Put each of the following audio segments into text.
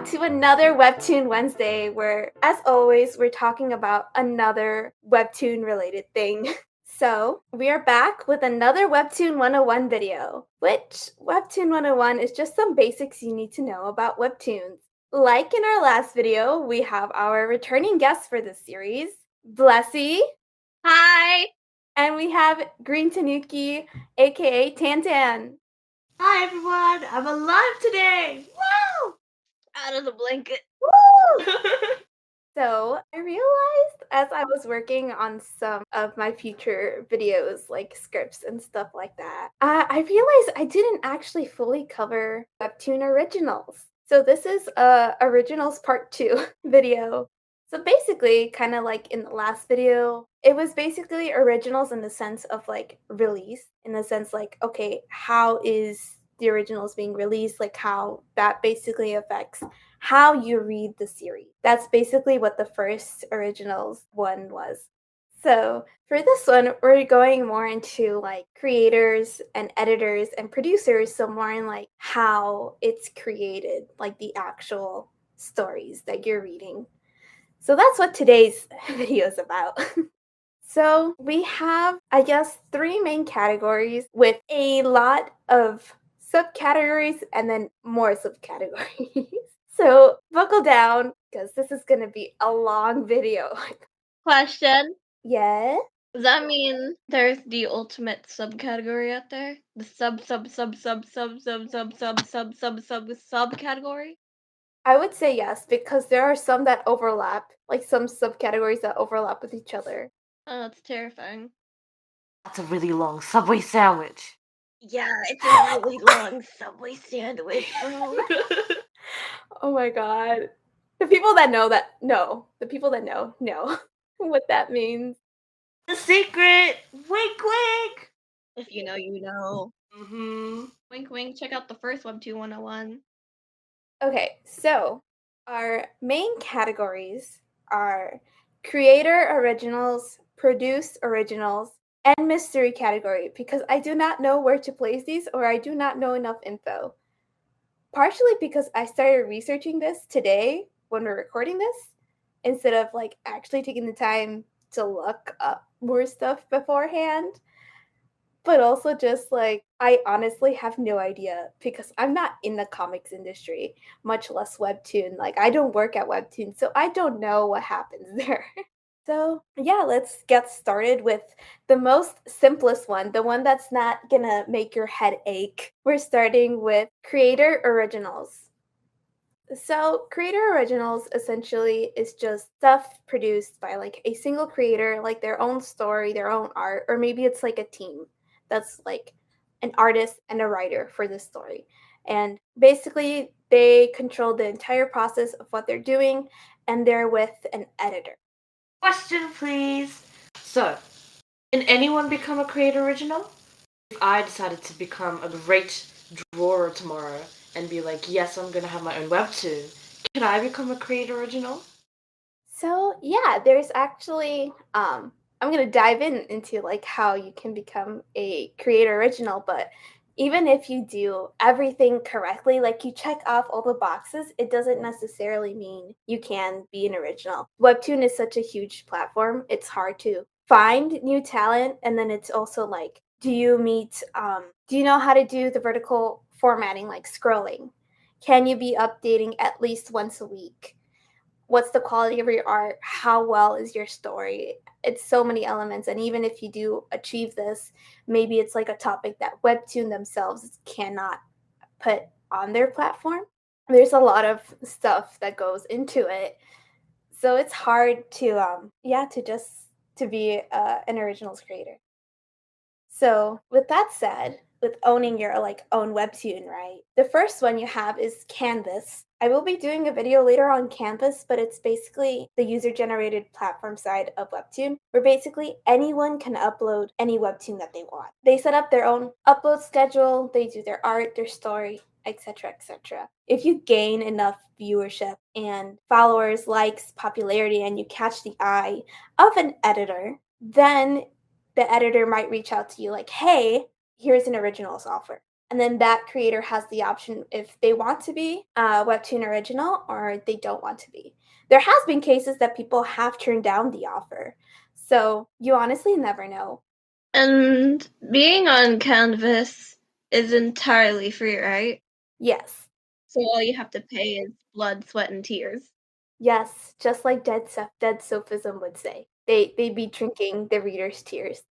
back to another Webtoon Wednesday where, as always, we're talking about another Webtoon related thing. So, we are back with another Webtoon 101 video, which Webtoon 101 is just some basics you need to know about Webtoons. Like in our last video, we have our returning guest for this series, Blessy. Hi! And we have Green Tanuki, aka Tantan. Hi everyone, I'm alive today! Woo! Out of the blanket. Woo! So I realized as I was working on some of my future videos, like scripts and stuff like that, I realized I didn't actually fully cover Webtoon Originals. So this is Originals Part 2 video. So basically, kind of like in the last video, it was basically originals in the sense of like release, in the sense like, okay, how is the originals being released? Like how that basically affects how you read the series. That's basically what the first originals one was. So for this one, we're going more into like creators and editors and producers, so more in like how it's created, like the actual stories that you're reading. So that's what today's video is about. So we have, I guess, 3 main categories with a lot of subcategories and then more subcategories. So buckle down because this is going to be a long video. Question. Yeah? Does that mean there's the ultimate subcategory out there? The subcategory? I would say yes because there are some that overlap, like some subcategories that overlap with each other. Oh, that's terrifying. That's a really long Subway sandwich. Yeah, it's a really long Subway sandwich, bro. Oh my god. The people that know The people that know what that means. The secret! Wink wink! If you know, you know. Mm-hmm. Wink wink, check out the first Webtoon 101. Okay, so our main categories are creator originals, produce originals, and mystery category because I do not know where to place these or I do not know enough info. Partially because I started researching this today when we're recording this instead of like actually taking the time to look up more stuff beforehand. But also just like I honestly have no idea because I'm not in the comics industry, much less Webtoon. Like I don't work at Webtoon, so I don't know what happens there. So, yeah, let's get started with the most simplest one, the one that's not gonna make your head ache. We're starting with creator originals. So, creator originals essentially is just stuff produced by like a single creator, like their own story, their own art, or maybe it's like a team that's like an artist and a writer for this story. And basically, they control the entire process of what they're doing, and they're with an editor. Question, please. So, can anyone become a creator original? If I decided to become a great drawer tomorrow and be like, yes, I'm gonna have my own webtoon, can I become a creator original? So yeah, there's actually I'm gonna dive into like how you can become a creator original, but even if you do everything correctly, like you check off all the boxes, it doesn't necessarily mean you can be an original. Webtoon is such a huge platform, it's hard to find new talent, and then it's also like, do you know how to do the vertical formatting like scrolling? Can you be updating at least once a week? What's the quality of your art? How well is your story? It's so many elements. And even if you do achieve this, maybe it's like a topic that Webtoon themselves cannot put on their platform. There's a lot of stuff that goes into it. So it's hard to be an originals creator. So, with that said, with owning your like own webtoon, right? The first one you have is Canvas. I will be doing a video later on Canvas, but it's basically the user-generated platform side of Webtoon, where basically anyone can upload any webtoon that they want. They set up their own upload schedule, they do their art, their story, etc., etc. If you gain enough viewership and followers, likes, popularity, and you catch the eye of an editor, then the editor might reach out to you like, hey, here's an originals offer. And then that creator has the option if they want to be a Webtoon original or they don't want to be. There has been cases that people have turned down the offer. So you honestly never know. And being on Canvas is entirely free, right? Yes. So all you have to pay is blood, sweat, and tears. Yes, just like Dead Sophism would say. They'd be drinking the reader's tears.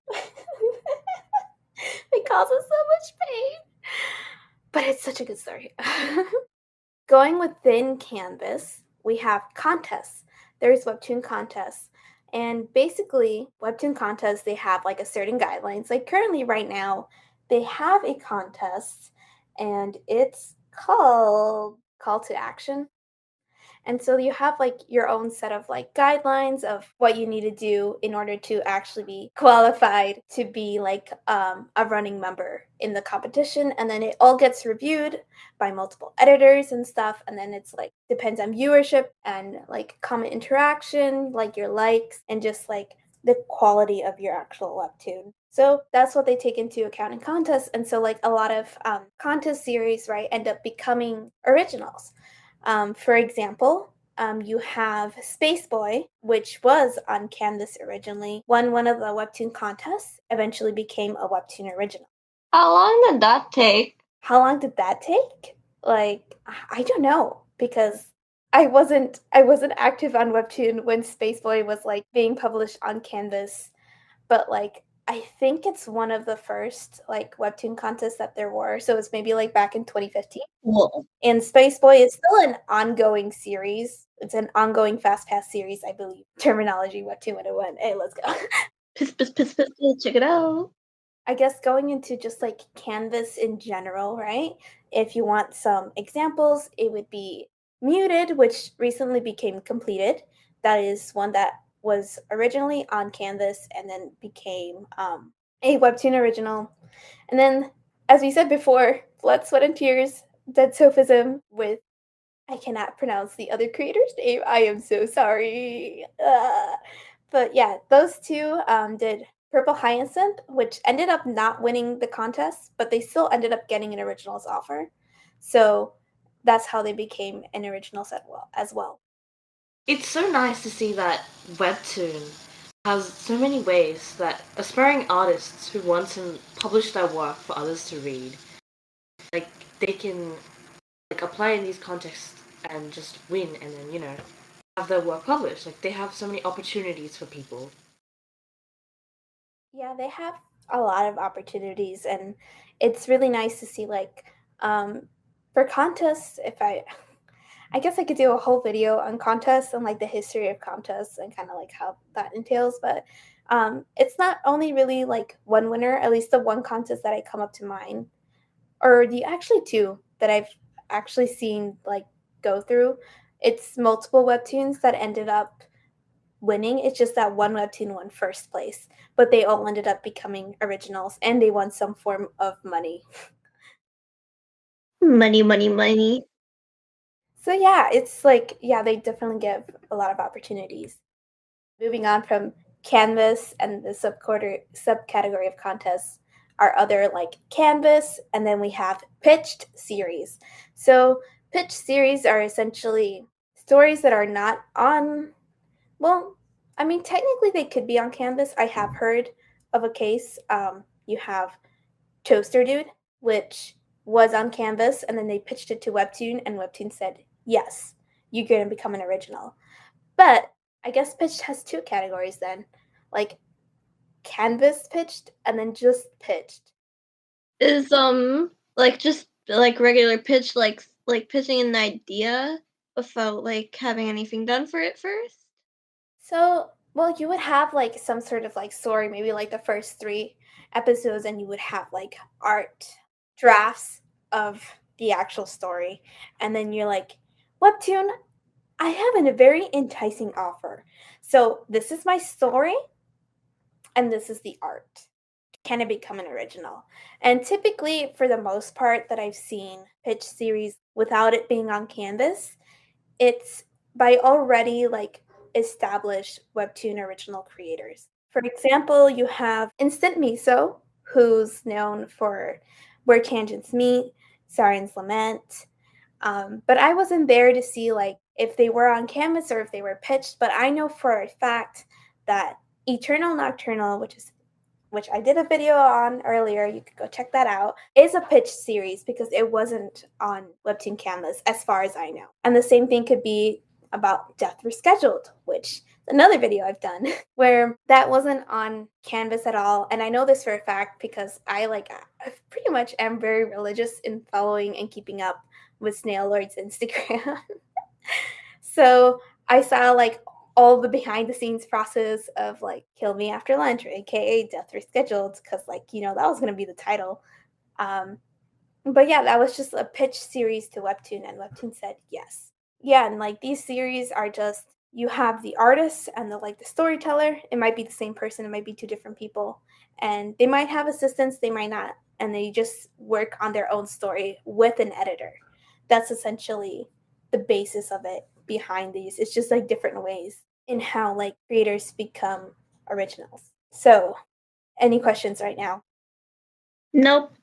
It causes so much pain. But it's such a good story. Going within Canvas, we have contests. There's Webtoon contests. And basically, Webtoon contests, they have like a certain guidelines. Like currently, right now, they have a contest and it's called Call to Action. And so you have like your own set of like guidelines of what you need to do in order to actually be qualified to be like a running member in the competition. And then it all gets reviewed by multiple editors and stuff. And then it's like depends on viewership and like comment interaction, like your likes, and just like the quality of your actual webtoon. So that's what they take into account in contests. And so like a lot of contest series, right, end up becoming originals. For example, you have Space Boy, which was on Canvas originally, won one of the Webtoon contests, eventually became a Webtoon original. How long did that take? How long did that take? Like, I don't know, because I wasn't active on Webtoon when Space Boy was like being published on Canvas, but like I think it's one of the first like Webtoon contests that there were. So it's maybe like back in 2015. Cool. And Space Boy is still an ongoing series. It's an ongoing Fast Pass series, I believe. Terminology, Webtoon 101. Hey, let's go. Piss, piss, piss, piss, piss, check it out. I guess going into just like Canvas in general, right? If you want some examples, it would be Muted, which recently became completed. That is one that was originally on Canvas and then became a Webtoon original. And then, as we said before, Blood, Sweat, and Tears, Dead Sophism with I cannot pronounce the other creator's name. I am so sorry. But yeah, those two did Purple Hyacinth, which ended up not winning the contest, but they still ended up getting an originals offer. So that's how they became an originals as well. It's so nice to see that Webtoon has so many ways that aspiring artists who want to publish their work for others to read, like they can like apply in these contexts and just win and then, have their work published. Like they have so many opportunities for people. Yeah, they have a lot of opportunities, and it's really nice to see like for contests. If I guess I could do a whole video on contests and like the history of contests and kind of like how that entails, but it's not only really like one winner. At least the one contest that I come up to mind, or the actually two that I've actually seen like go through. It's multiple webtoons that ended up winning. It's just that one webtoon won first place, but they all ended up becoming originals and they won some form of money. Money, money, money. So yeah, it's like yeah, they definitely give a lot of opportunities. Moving on from Canvas and the subcategory of contests are other like Canvas, and then we have pitched series. So pitched series are essentially stories that are not on, well, I mean, technically they could be on Canvas. I have heard of a case. You have Toaster Dude, which was on Canvas, and then they pitched it to Webtoon, and Webtoon said, yes, you're going to become an original. But I guess pitched has two categories then, like Canvas pitched and then just pitched. Is like just like regular pitch, like pitching an idea without like having anything done for it first? So, well, you would have like some sort of like story, maybe like the first 3 episodes, and you would have like art drafts of the actual story. And then you're like, Webtoon, I have a very enticing offer. So, this is my story, and this is the art. Can it become an original? And typically, for the most part, that I've seen pitch series without it being on Canvas, it's by already like established Webtoon original creators. For example, you have Instant Miso, who's known for Where Tangents Meet, Siren's Lament. But I wasn't there to see like if they were on Canvas or if they were pitched. But I know for a fact that Eternal Nocturnal, which I did a video on earlier, you could go check that out, is a pitch series because it wasn't on Webtoon Canvas as far as I know. And the same thing could be about Death Rescheduled, which is another video I've done where that wasn't on Canvas at all. And I know this for a fact because I pretty much am very religious in following and keeping up with Snail Lord's Instagram. So I saw like all the behind the scenes process of like Kill Me After Lunch, or aka Death Rescheduled, because like, that was going to be the title. But yeah, that was just a pitch series to Webtoon, and Webtoon said yes. Yeah, and like these series are just, you have the artist and the storyteller. It might be the same person, it might be two different people, and they might have assistants, they might not, and they just work on their own story with an editor. That's essentially the basis of it behind these. It's just like different ways in how like creators become originals. So, any questions right now? Nope.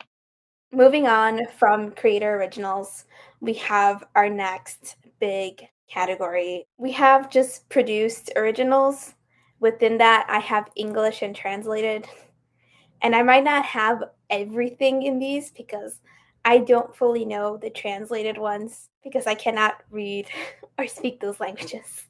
Moving on from creator originals, we have our next big category. We have just produced originals. Within that, I have English and translated. And I might not have everything in these because I don't fully know the translated ones because I cannot read or speak those languages.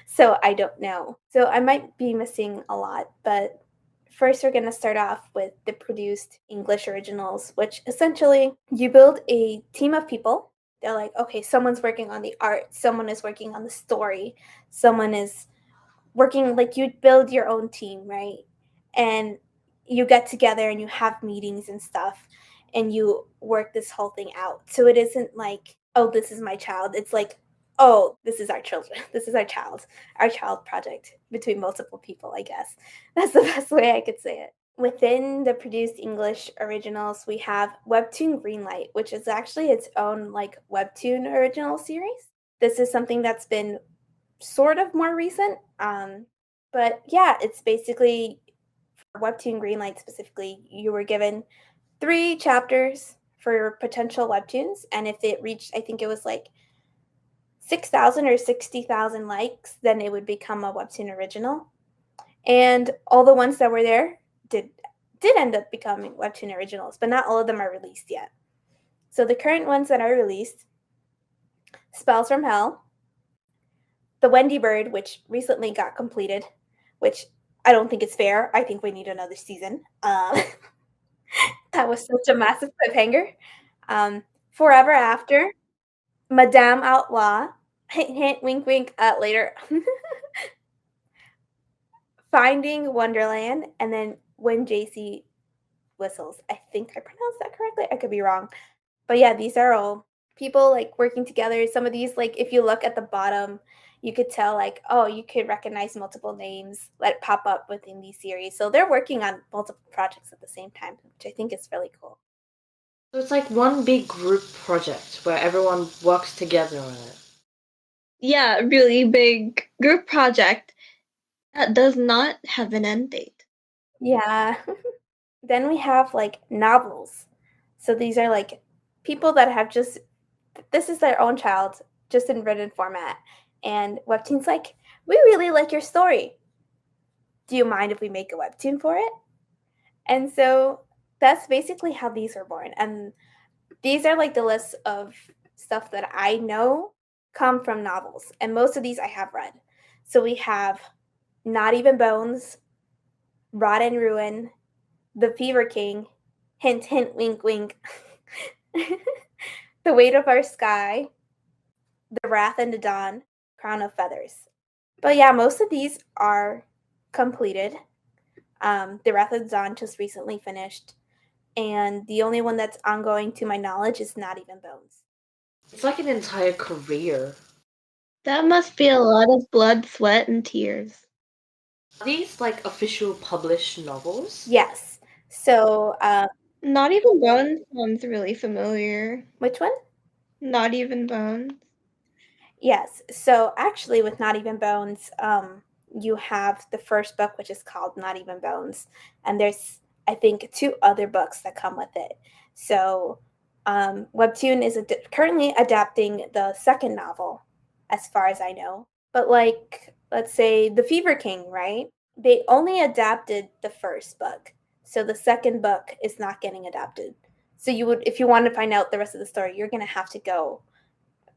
So I don't know. So I might be missing a lot, but first we're going to start off with the produced English originals, which essentially you build a team of people. They're like, okay, someone's working on the art, someone is working on the story, someone is working, like you build your own team, right? And you get together and you have meetings and stuff and you work this whole thing out. So it isn't like, oh, this is my child. It's like, oh, this is our children. This is our child project between multiple people, I guess. That's the best way I could say it. Within the produced English originals, we have Webtoon Greenlight, which is actually its own like Webtoon original series. This is something that's been sort of more recent. But yeah, it's basically for Webtoon Greenlight specifically, you were given 3 chapters for potential webtoons, and if it reached, I think it was like 6,000 or 60,000 likes, then it would become a Webtoon original. And all the ones that were there did end up becoming Webtoon originals, but not all of them are released yet. So the current ones that are released: Spells from Hell, The Wendy Bird, which recently got completed, which I don't think it's fair. I think we need another season. That was such a massive cliffhanger. Forever After, Madame Outlaw, hint, hint, wink, wink, later. Finding Wonderland, and then When JC Whistles. I think I pronounced that correctly. I could be wrong. But yeah, these are all people like working together. Some of these, like if you look at the bottom, you could tell like, oh, you could recognize multiple names that pop up within these series. So they're working on multiple projects at the same time, which I think is really cool. So it's like one big group project where everyone works together on it. Yeah, really big group project that does not have an end date. Yeah. Then we have like novels. So these are like people that have just, this is their own child, just in written format. And Webtoon's like, we really like your story. Do you mind if we make a Webtoon for it? And so that's basically how these were born. And these are like the list of stuff that I know come from novels. And most of these I have read. So we have Not Even Bones, Rot and Ruin, The Fever King, hint, hint, wink, wink, The Weight of Our Sky, The Wrath and the Dawn, Crown of Feathers. But yeah, most of these are completed. The Wrath of the Dawn just recently finished. And the only one that's ongoing to my knowledge is Not Even Bones. It's like an entire career. That must be a lot of blood, sweat, and tears. Are these like official published novels? Yes. So, Not Even Bones sounds really familiar. which one? Not Even Bones. Yes. So actually, with Not Even Bones, you have the first book, which is called Not Even Bones, and there's, I think, 2 other books that come with it. So Webtoon is currently adapting the second novel, as far as I know. But like, let's say The Fever King, right? They only adapted the first book. So the second book is not getting adapted. So you would, if you want to find out the rest of the story, you're going to have to go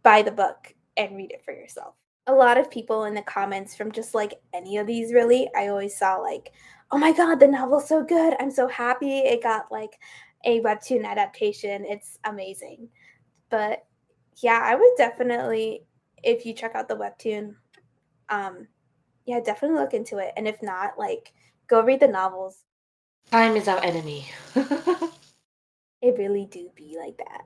buy the book and read it for yourself. A lot of people in the comments from just like any of these, really, I always saw like, oh my god, the novel's so good. I'm so happy it got like a webtoon adaptation. It's amazing. But yeah, I would definitely, if you check out the webtoon, yeah, definitely look into it. And if not, like, go read the novels. Time is our enemy. It really do be like that.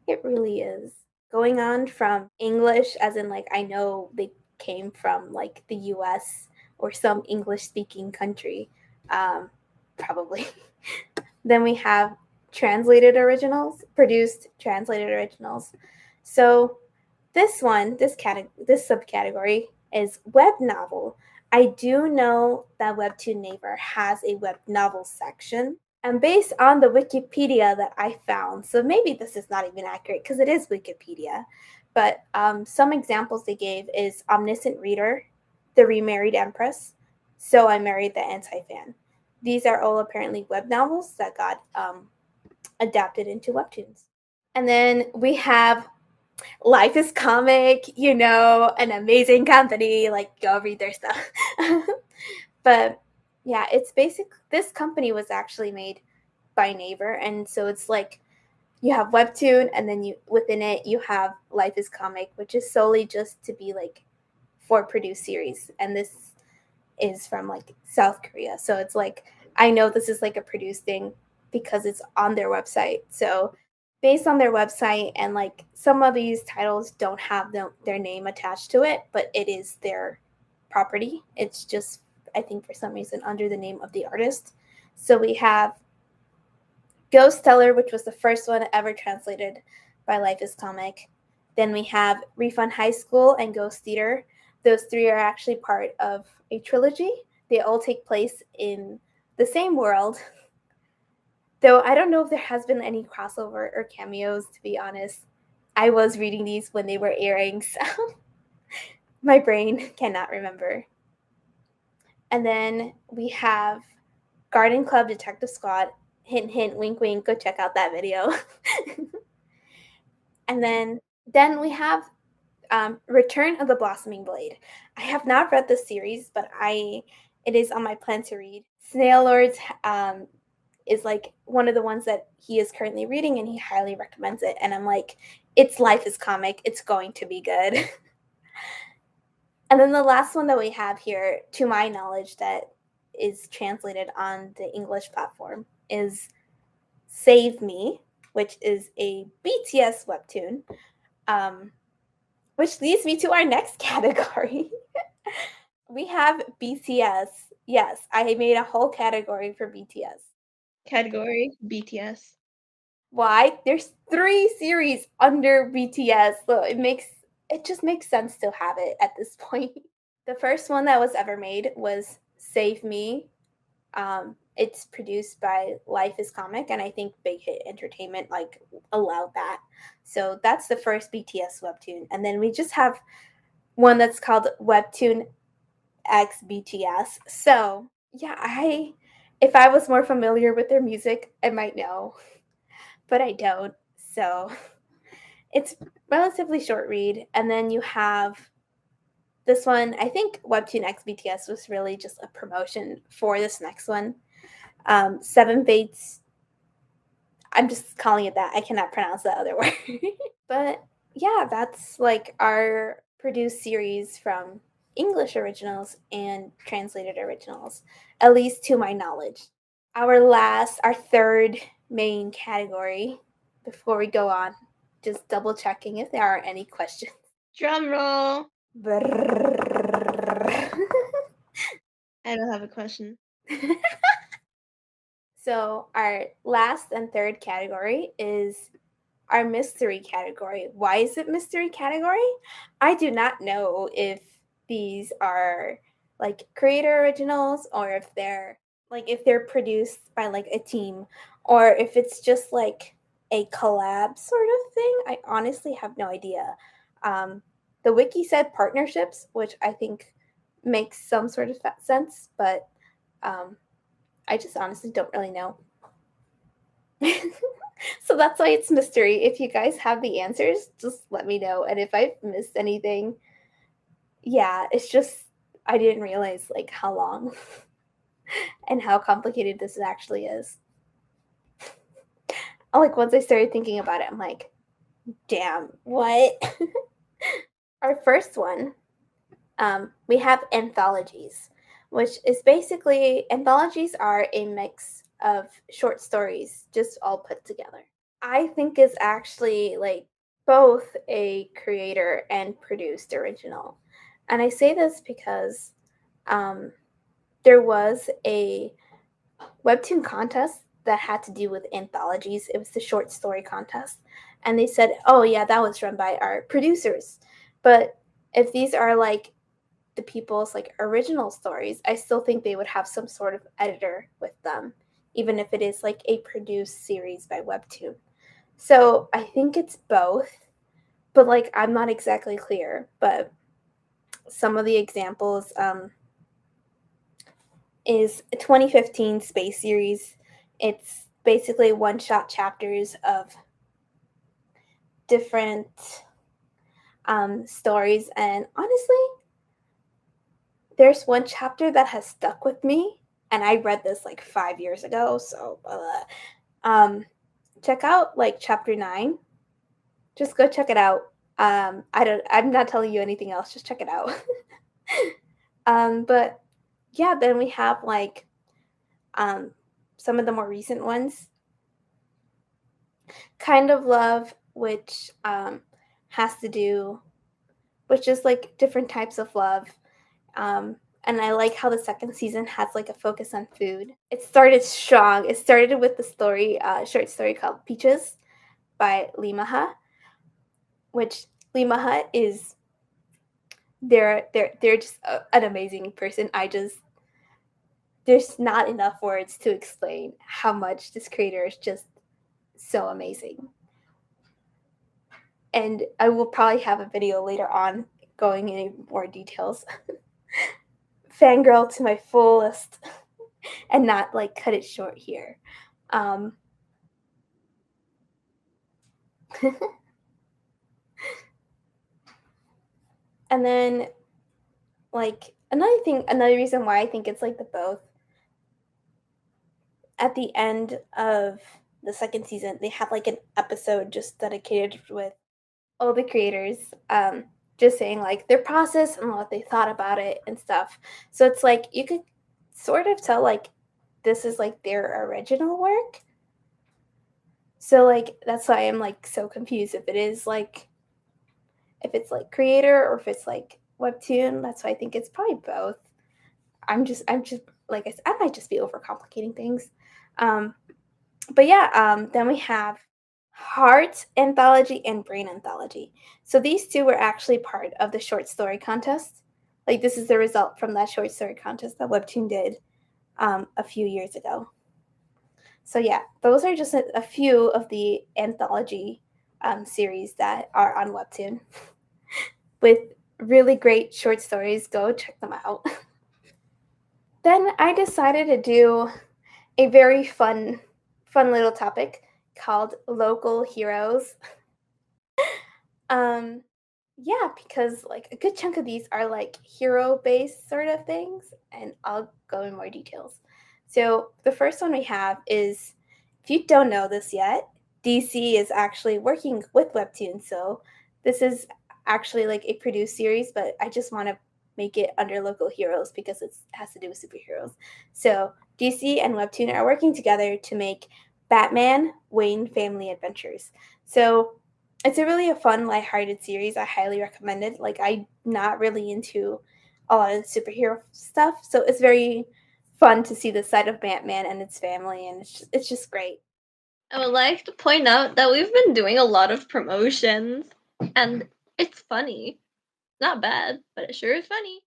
It really is. Going on from English, as in, like, I know they came from, like, the US or some English speaking country, probably. Then we have translated originals, produced translated originals. So this one, this subcategory is web novel. I do know that Webtoon Neighbor has a web novel section, and based on the Wikipedia that I found, so maybe this is not even accurate because it is Wikipedia, but some examples they gave is Omniscient Reader, The Remarried Empress, So I Married the Anti-Fan. These are all apparently web novels that got adapted into webtoons. And then we have Life is Comic, an amazing company. Like, go read their stuff. But yeah, it's this company was actually made by Naver, and so it's like you have Webtoon, and then within it you have Life is Comic, which is solely just to be like for produced series, and this is from like South Korea. So it's like, I know this is like a produced thing because it's on their website. So based on their website, and like some of these titles don't have their name attached to it, but it is their property. It's just, I think for some reason, under the name of the artist. So we have Ghost Teller, which was the first one ever translated by Life is Comic. Then we have Refund High School and Ghost Theater. Those three are actually part of a trilogy. They all take place in the same world. Though I don't know if there has been any crossover or cameos, to be honest. I was reading these when they were airing, so my brain cannot remember. And then we have Garden Club Detective Squad. Hint, hint, wink, wink. Go check out that video. And then we have Return of the Blossoming Blade. I have not read this series, but it is on my plan to read. Snail Lords is like one of the ones that he is currently reading, and he highly recommends it. And I'm like, it's Life is Comic. It's going to be good. And then the last one that we have here, to my knowledge, that is translated on the English platform is Save Me, which is a BTS webtoon, which leads me to our next category. We have BTS. Yes, I made a whole category for BTS. Category BTS. Why? There's 3 series under BTS, so it just makes sense to have it at this point. The first one that was ever made was Save Me. It's produced by Life is Comic, and I think Big Hit Entertainment like allowed that. So that's the first BTS webtoon. And then we just have one that's called Webtoon X BTS. So yeah, if I was more familiar with their music, I might know, but I don't. So it's relatively short read. And then you have this one. I think Webtoon X BTS was really just a promotion for this next one. Seven Fates. I'm just calling it that. I cannot pronounce the other word. But yeah, that's like our produced series from English originals and translated originals, at least to my knowledge. Our third main category, before we go on, just double checking if there are any questions. Drum roll. Brrrr. I don't have a question. So our last and third category is our mystery category. Why is it mystery category? I do not know if these are like creator originals or if they're like if they're produced by like a team or if it's just like a collab sort of thing. I honestly have no idea. The wiki said partnerships, which I think makes some sort of sense, but um, I just honestly don't really know. So that's why it's mystery. If you guys have the answers, just let me know. And if I've missed anything, yeah, it's just I didn't realize like how long and how complicated this actually is. Like once I started thinking about it, I'm like, damn, what? Our first one, we have anthologies, which is basically anthologies are a mix of short stories just all put together. I think is actually like both a creator and produced original. And I say this because um, there was a Webtoon contest that had to do with anthologies. It was the short story contest. And they said, oh, yeah, that was run by our producers. But if these are like the people's like original stories, I still think they would have some sort of editor with them, even if it is like a produced series by Webtoon. So I think it's both, but like I'm not exactly clear. But some of the examples is a 2015 space series. It's basically one-shot chapters of different stories, and honestly, there's one chapter that has stuck with me, and I read this like 5 years ago. So, check out like chapter 9. Just go check it out. I'm not telling you anything else. Just check it out. But yeah, then we have like um, some of the more recent ones. Kind of Love, which has to do with just like different types of love. And I like how the second season has like a focus on food. It started strong. It started with the story, short story called Peaches by Limaha, which Limaha is they're just an amazing person. There's not enough words to explain how much this creator is just so amazing. And I will probably have a video later on going into more details. Fangirl to my fullest and not like cut it short here. Um, and then like another reason why I think it's like the both. At the end of the second season, they had like an episode just dedicated with all the creators, just saying like their process and what they thought about it and stuff. So it's like you could sort of tell like this is like their original work. So like that's why I'm like so confused if it's like creator or if it's like Webtoon. That's why I think it's probably both. I'm just like I said, I might just be overcomplicating things. Um, but yeah, then we have Heart Anthology and Brain Anthology. So these two were actually part of the short story contest. Like this is the result from that short story contest that Webtoon did a few years ago. So yeah, those are just a few of the anthology series that are on Webtoon with really great short stories. Go check them out. Then I decided to do a very fun little topic called local heroes. um, yeah, because like a good chunk of these are like hero based sort of things, and I'll go in more details. So the first one we have is, if you don't know this yet, DC is actually working with Webtoon. So this is actually like a produced series, but I just want to make it under local heroes because it has to do with superheroes. So DC and Webtoon are working together to make Batman Wayne Family Adventures. So it's a fun, lighthearted series. I highly recommend it. Like I'm not really into a lot of superhero stuff, so it's very fun to see the side of Batman and its family, and it's just great. I would like to point out that we've been doing a lot of promotions, and it's funny. Not bad, but it sure is funny.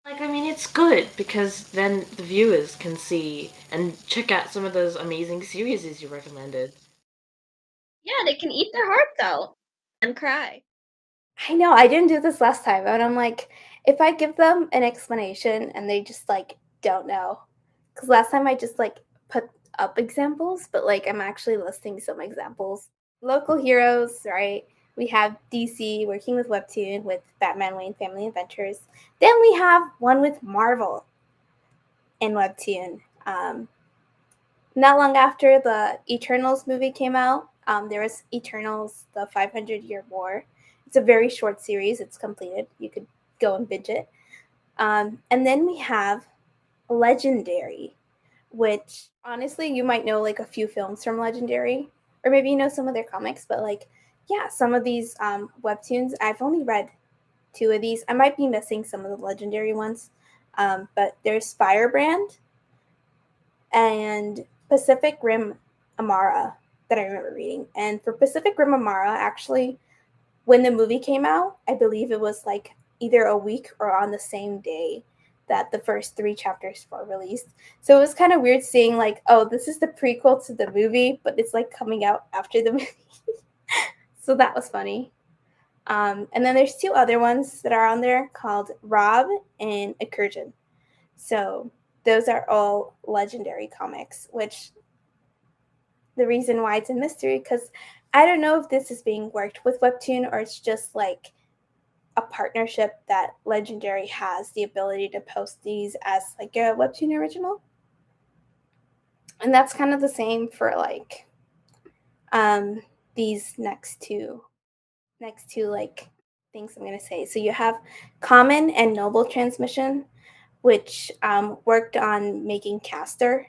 Like, I mean, it's good because then the viewers can see and check out some of those amazing series you recommended. Yeah, they can eat their hearts out and cry. I know, I didn't do this last time, and I'm like, if I give them an explanation and they just, like, don't know. Because last time I just, like, put up examples, but, like, I'm actually listing some examples. Local heroes, right? We have DC working with Webtoon with Batman Wayne Family Adventures. Then we have one with Marvel in Webtoon. Not long after the Eternals movie came out, there was Eternals, the 500-Year War. It's a very short series. It's completed. You could go and binge it. And then we have Legendary, which honestly, you might know like a few films from Legendary, or maybe you know some of their comics, but like, yeah, some of these webtoons, I've only read 2 of these. I might be missing some of the Legendary ones, but there's Firebrand and Pacific Rim Amara that I remember reading. And for Pacific Rim Amara, actually, when the movie came out, I believe it was like either a week or on the same day that the first 3 chapters were released. So it was kind of weird seeing like, oh, this is the prequel to the movie, but it's like coming out after the movie. So that was funny. And then there's 2 other ones that are on there called Rob and Incursion. So those are all Legendary comics, which the reason why it's a mystery, because I don't know if this is being worked with Webtoon or it's just like a partnership that Legendary has the ability to post these as like a Webtoon original. And that's kind of the same for like these next two like things I'm gonna say. So you have Common and Noble Transmission, which worked on making Caster.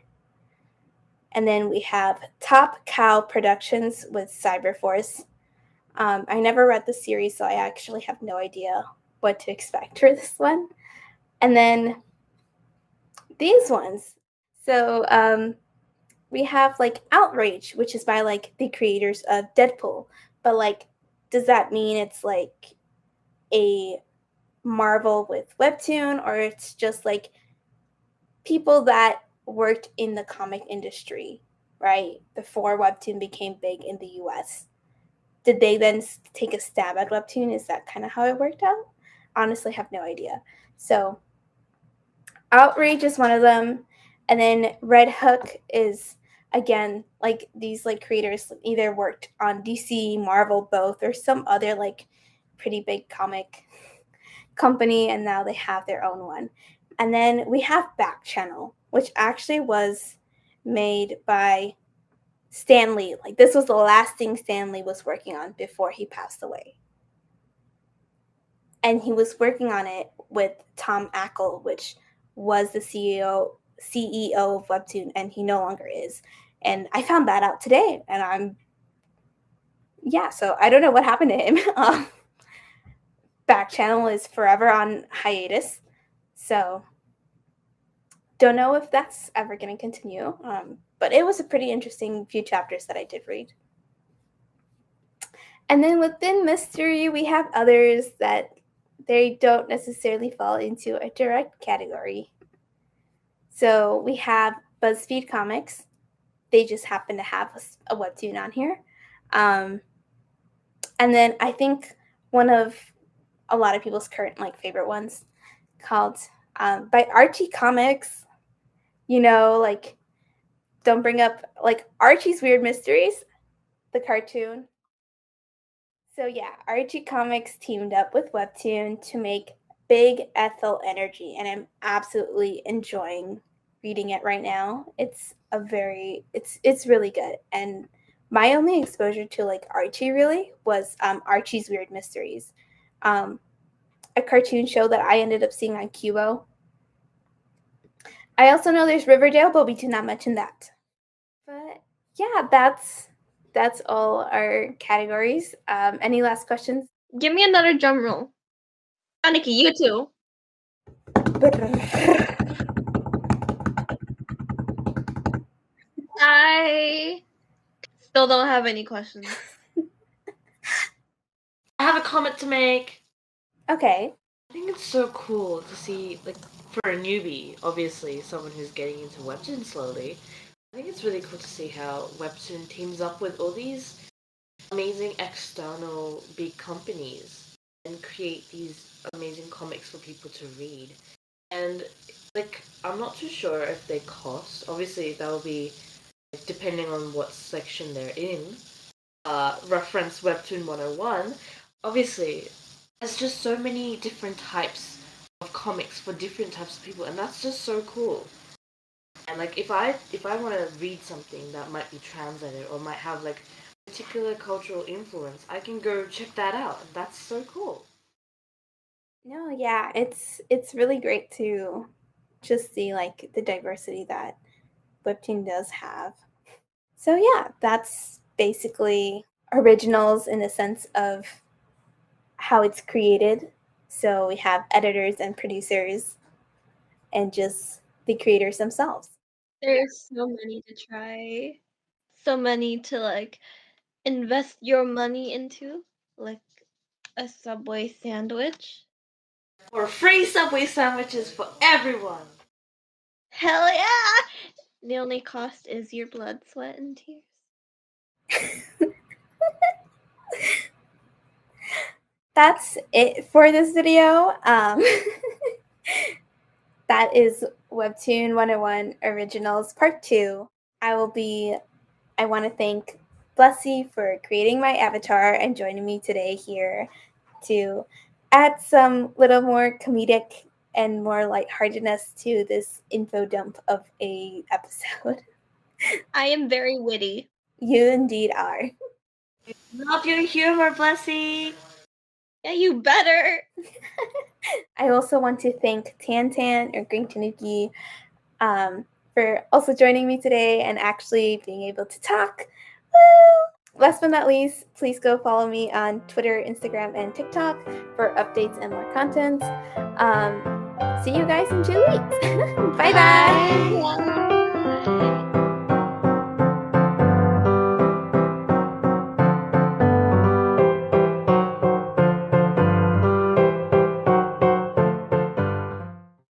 And then we have Top Cow Productions with Cyberforce. I never read the series, so I actually have no idea what to expect for this one. And then these ones. So we have like Outrage, which is by like the creators of Deadpool. But like, does that mean it's like a Marvel with Webtoon, or it's just like people that worked in the comic industry, right? Before Webtoon became big in the US. Did they then take a stab at Webtoon? Is that kind of how it worked out? Honestly, have no idea. So, Outrage is one of them, and then Red Hook is again like these like creators either worked on DC, Marvel, both, or some other like pretty big comic company, and now they have their own one. And then we have Back Channel, which actually was made by Stan Lee. Like this was the last thing Stan Lee was working on before he passed away. And he was working on it with Tom Ackle, which was the CEO of Webtoon, and he no longer is. And I found that out today, and so I don't know what happened to him. Back Channel is forever on hiatus, so don't know if that's ever going to continue. But it was a pretty interesting few chapters that I did read. And then within mystery, we have others that they don't necessarily fall into a direct category. So we have BuzzFeed Comics. They just happen to have a webtoon on here. And then I think one of a lot of people's current like favorite ones called by Archie Comics. You know, like don't bring up like Archie's Weird Mysteries, the cartoon. So yeah, Archie Comics teamed up with Webtoon to make Big Ethel Energy, and I'm absolutely enjoying reading it right now. It's really good. And my only exposure to like Archie really was Archie's Weird Mysteries, a cartoon show that I ended up seeing on Cubo. I also know there's Riverdale, but we do not mention that. But yeah, that's all our categories. Any last questions? Give me another drum roll. Aniki, you too. I still don't have any questions. I have a comment to make. Okay. I think it's so cool to see, like, for a newbie, obviously, someone who's getting into Webtoon slowly. I think it's really cool to see how Webtoon teams up with all these amazing external big companies and create these amazing comics for people to read. And like, I'm not too sure if they cost. Obviously, that will be like, depending on what section they're in. Reference Webtoon 101. Obviously, there's just so many different types of comics for different types of people, and that's just so cool. And like, if I want to read something that might be translated or might have like particular cultural influence, I can go check that out. And that's so cool. No, yeah, it's really great to just see like the diversity that Webtoon does have. So yeah, that's basically originals in the sense of how it's created. So we have editors and producers and just the creators themselves. There's so many to try. So many to like invest your money into, like a Subway sandwich. Or free Subway sandwiches for everyone. Hell yeah! The only cost is your blood, sweat, and tears. That's it for this video. That is Webtoon 101 Originals Part 2. I want to thank Blessy for creating my avatar and joining me today here to add some little more comedic and more lightheartedness to this info dump of a episode. I am very witty. You indeed are. Love your humor, Blessy. Yeah, you better. I also want to thank Tan or Green Tanuki for also joining me today and actually being able to talk. Woo! Last but not least, please go follow me on Twitter, Instagram, and TikTok for updates and more content. See you guys in 2 weeks. Bye bye.